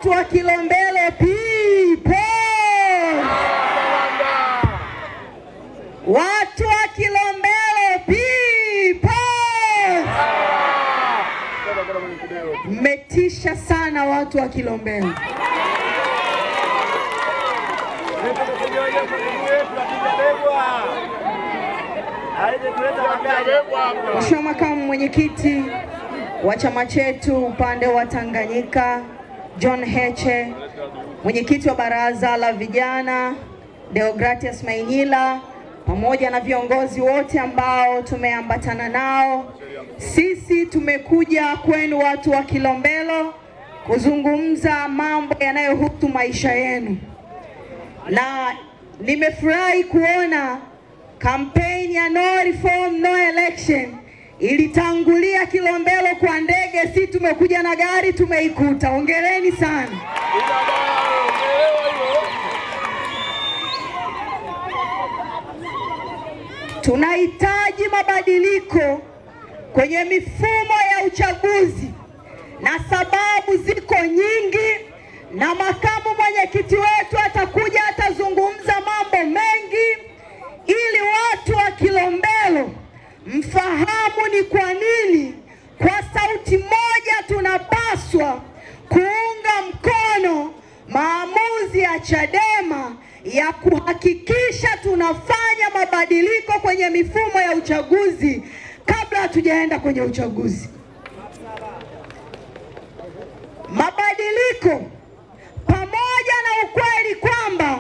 Watu wa Kilombero people! Watu wa Kilombero people! Mmetisha sana watu wa Kilombero. Mheshimiwa Makamu Mwenyekiti wa chama chetu upande wa Tanganyika John Heche, Mwenyekiti wa Baraza la Vijana Deogratias Mainyila, pamoja na viongozi wote ambao tumeambatana nao, sisi tumekuja kwenu watu wa Kilombero kuzungumza mambo yanayohusu maisha yenu. Na nimefurahi kuona kampeni ya no reform no election ilitangulia Kilombero kwa ndege, si tumekuja na gari tumeikuta. Hongereni sana. Tunahitaji mabadiliko kwenye mifumo ya uchaguzi na sababu ziko nyingi, na makamu mwenyekiti wetu atakuja atazungumza mambo mengi ili watu wa Kilombero mfahamu ni kwa nini kwa sauti moja tunapaswa kuunga mkono maamuzi ya Chadema ya kuhakikisha tunafanya mabadiliko kwenye mifumo ya uchaguzi kabla hatujaenda kwenye uchaguzi. Mabadiliko pamoja na ukweli kwamba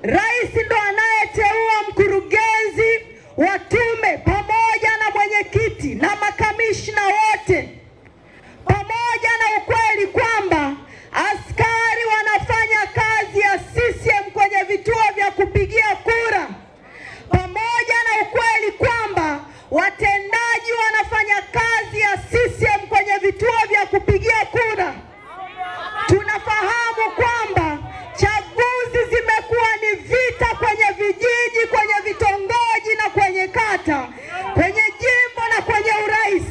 rais ndo anayeteua mkurugenzi wa tume pamoja na mwenyekiti na makamishna wote, pamoja na ukweli kwamba askari wanafanya kazi ya CCM kwenye vituo vya kupigia kura, pamoja na ukweli kwamba watendaji wanafanya kazi ya CCM kwenye vituo vya kupigia kura, tunafahamu kwamba chaguzi zimekuwa ni vita kwenye vijiji, kwenye vitongoji na kwenye kata, kwenye jimbo na kwenye urais.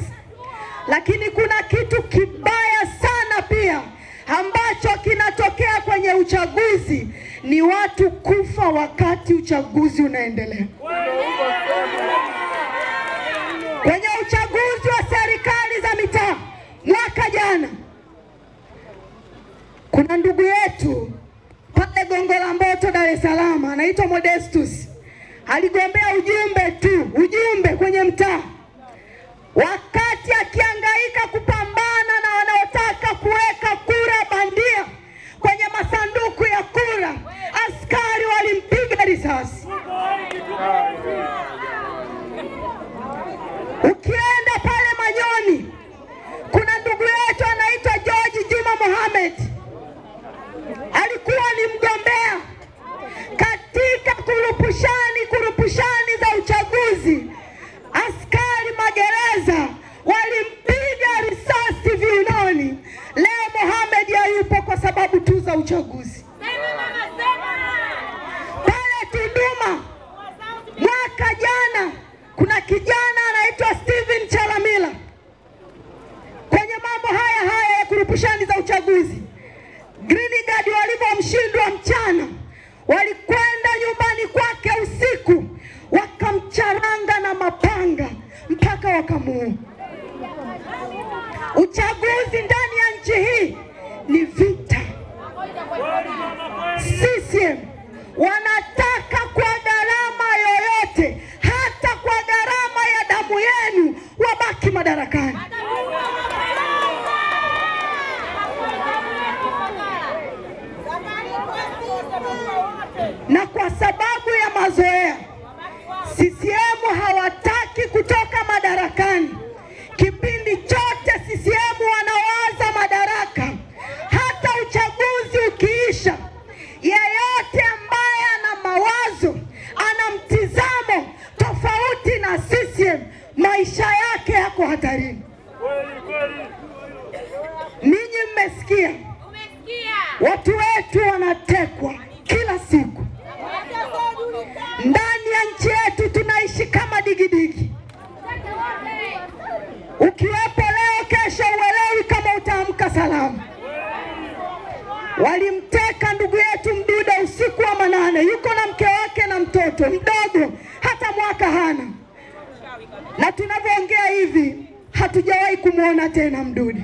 Lakini kuna kitu kibaya sana pia ambacho kinatokea kwenye uchaguzi, ni watu kufa wakati uchaguzi unaendelea. Kwenye uchaguzi wa serikali za mitaa mwaka jana, kuna ndugu yetu pale Gongo la Mboto Dar es Salaam anaitwa Modestus, aligombea ujumbe kwenye mtaa. Wakati akihangaika kupambana na wanaotaka kuweka kura bandia kwenye masanduku ya kura, askari walimpiga risasi. Ukienda pale Manyoni, kuna ndugu yetu anaitwa George Juma Mohamed, alikuwa ni mgombea katika kurupushani za uchaguzi. Askari magereza walimpiga risasi viunoni. Leo Mohamed hayupo kwa sababu tu za uchaguzi. Pale Tunduma mwaka jana, kuna kijana anaitwa Steven Chalamila, kwenye mambo haya ya kurupushani za uchaguzi, Green Guard walipomshindwa mchana, walikwenda nyumbani kwake usiku, wakamcharanga na mapanga mpaka wakamuua. Uchaguzi ndani ya nchi hii ni vita. CCM wanataka kwa gharama yoyote, hata kwa gharama ya damu yenu, wabaki madarakani. Na kwa sababu ya mazoea, CCM hawataki kutoka madarakani. Kipindi chote CCM wanawaza madaraka, Walimteka ndugu yetu Mdude usiku wa manane, yuko na mke wake na mtoto mdogo, hata mwaka hana. Na tunavyoongea hivi hatujawahi kumuona tena Mdude.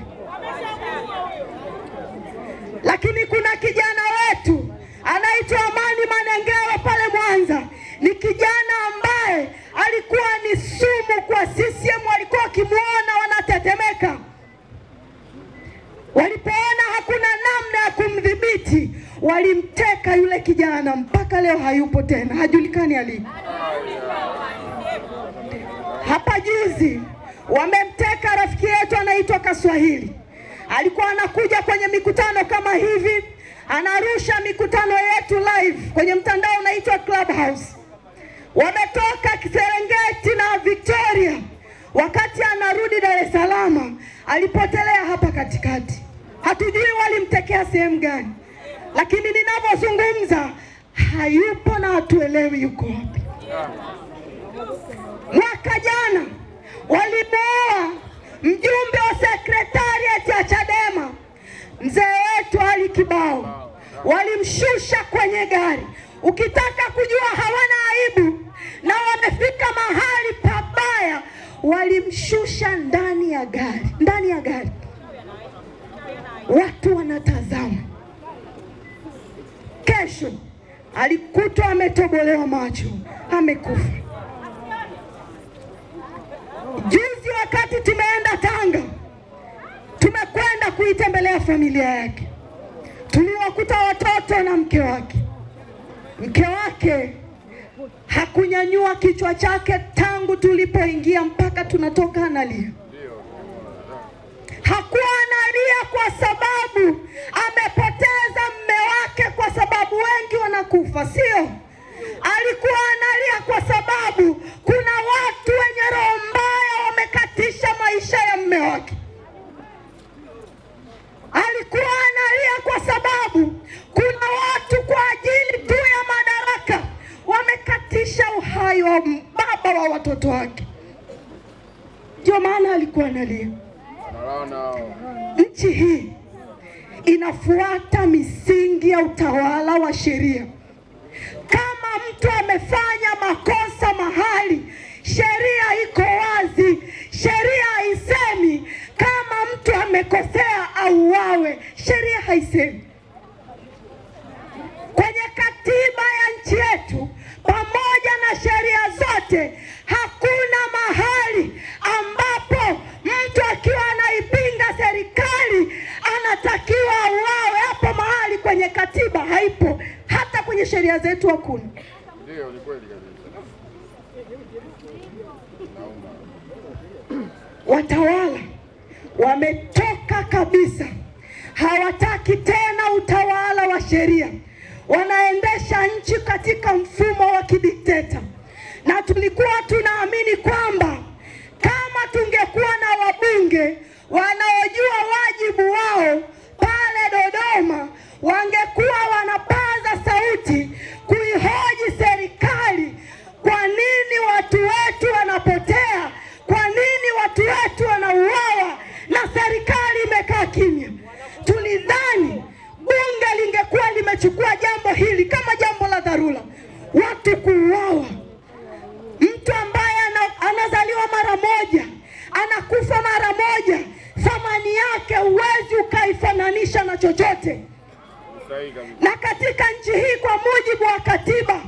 Lakini kuna kijana wetu anaitwa Amani Manengewa pale Mwanza. Ni kijana ambaye alikuwa ni sumu kwa CCM, walikuwa wakimuona wanatetemeka. Walipoona hakuna namna ya kumdhibiti, walimteka yule kijana, mpaka leo hayupo tena, hajulikani alipo. Hapa juzi wamemteka rafiki yetu anaitwa Kaswahili. Alikuwa anakuja kwenye mikutano kama hivi, anarusha mikutano yetu live kwenye mtandao unaitwa Clubhouse. Wametoka Serengeti na Victoria. Wakati anarudi Dar es Salaam, alipotelea hapa katikati. Hatujui walimtekea sehemu gani. Lakini ninavyozungumza hayupo na hatuelewi yuko wapi. Mwaka jana walimuoa mjumbe wa sekretariat ya Chadema, mzee wetu Ali Kibao. Walimshusha kwenye gari. Ukitaka kujua hawana aibu na wamefika mahali pabaya, walimshusha ndani ya gari. Watu wanatazama. Kesho alikutwa ametobolewa macho, amekufa. Juzi wakati tumeenda Tanga, tumekwenda kuitembelea familia yake, tuliwakuta watoto na mke wake. Mke wake hakunyanyua kichwa chake tangu tulipoingia mpaka tunatoka analia. Hakuwa analia kwa sababu amepoteza mume wake, kwa sababu wengi wanakufa, sio. Alikuwa analia kwa sababu kuna watu wenye roho mbaya wamekatisha maisha ya mume wake. Alikuwa analia kwa sababu kuna watu kwa ajili tu ya madaraka wamekatisha uhai wa baba wa watoto wake. Ndio maana alikuwa analia. Nchi hii inafuata misingi ya utawala wa sheria. Kama mtu amefanya makosa mahali, sheria iko wazi. Sheria haisemi kama mtu amekosea auawe, sheria haisemi. Kwenye katiba ya nchi yetu pamoja na sheria zote, hakuna mahali ambapo mtu akiwa anaipinga serikali anatakiwa auawe. Hapo mahali kwenye katiba haipo, hata kwenye sheria zetu hakuna. Ndio, ni kweli kabisa. Watawala wametoka kabisa, hawataki tena utawala wa sheria. Wanaendesha nchi katika mfumo wa kidikteta. Na tulikuwa tunaamini kwamba kama tungekuwa na wabunge wanaojua wajibu wao pale Dodoma, wangekuwa wanapaza sauti kuihoji serikali. Kwa nini watu wetu wanapotea? Kwa nini watu wetu wanauawa na serikali imekaa kimya? Tulidhani bunge lingekuwa limechukua jambo hili kama jambo la dharura. Watu kuuawa, mtu ambaye anazaliwa mara moja, anakufa mara moja, thamani yake huwezi ukaifananisha na chochote. Na katika nchi hii kwa mujibu wa katiba,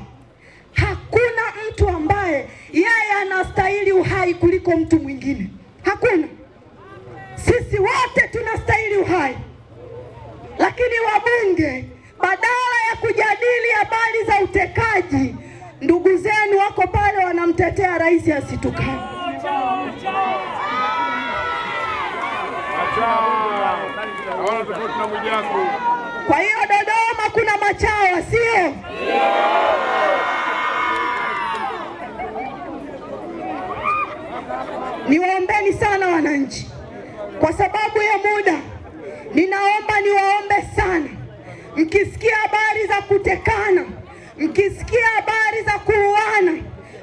hakuna mtu ambaye yeye anastahili uhai kuliko mtu mwingine. Hakuna. Sisi wote tunastahili uhai. Lakini wabunge badala ya kujadili habari za utekaji, ndugu zenu wako pale wanamtetea rais asitukane. Kwa hiyo Dodoma kuna machawa, sio? Niwaombeni sana wananchi. Kwa sababu ya muda, ninaomba niwaombe sana. Mkisikia habari za kutekana, mkisikia habari za kuuana,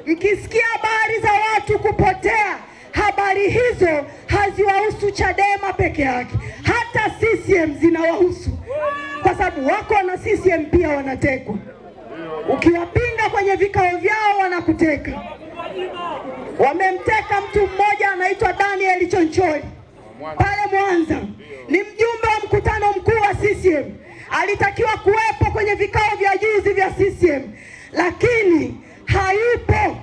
mkisikia habari za watu kupotea, habari hizo haziwahusu Chadema peke yake, hata CCM zinawahusu. Kwa sababu sababu wako na CCM pia wanatekwa. Ukiwapinga kwenye vikao vyao wanakuteka. Wamemteka mtu mmoja anaitwa Daniel Chonchori pale Mwanza, ni mjumbe wa mkutano mkuu wa CCM, alitakiwa kuwepo kwenye vikao vya juzi vya CCM, lakini hayupo.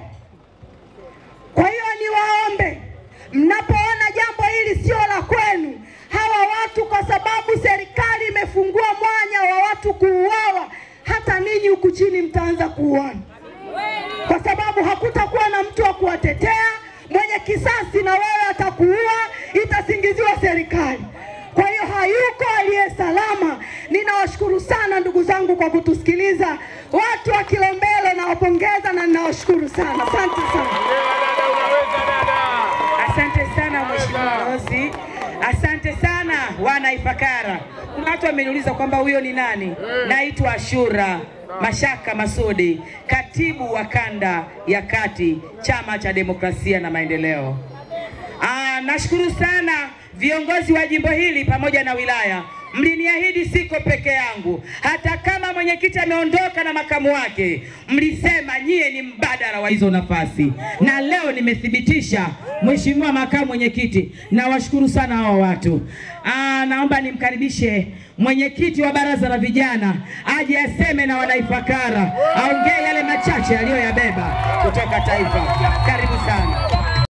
Kwa hiyo niwaombe, mnapoona jambo hili sio la kwenu, hawa watu, kwa sababu serikali imefungua mwanya wa watu kuuawa, hata ninyi huku chini mtaanza kuuana, kwa sababu hakutakuwa na mtu wa kuwatetea. Mwenye kisasi na wewe atakuua, itasingiziwa serikali. Kwa hiyo hayuko aliye salama. Ninawashukuru sana ndugu zangu kwa kutusikiliza. Watu wa Kilombero nawapongeza na ninawashukuru sana. Asante sana. Asante sana Mheshimiwa Rose. Asante sana wana Ifakara. Kuna watu wameniuliza kwamba huyo ni nani? Naitwa Ashura Mashaka Masudi, katibu wa kanda ya kati, Chama cha Demokrasia na Maendeleo. Nashukuru sana viongozi wa jimbo hili pamoja na wilaya. Mliniahidi siko peke yangu. Hata kama mwenyekiti ameondoka na makamu wake, mlisema nyie ni mbadala wa hizo nafasi. Na leo nimethibitisha, Mheshimiwa makamu mwenyekiti. Nawashukuru sana hao watu. Naomba nimkaribishe mwenyekiti wa baraza la vijana aje aseme na wanaifakara, aongee yale machache aliyoyabeba kutoka taifa. Karibu sana.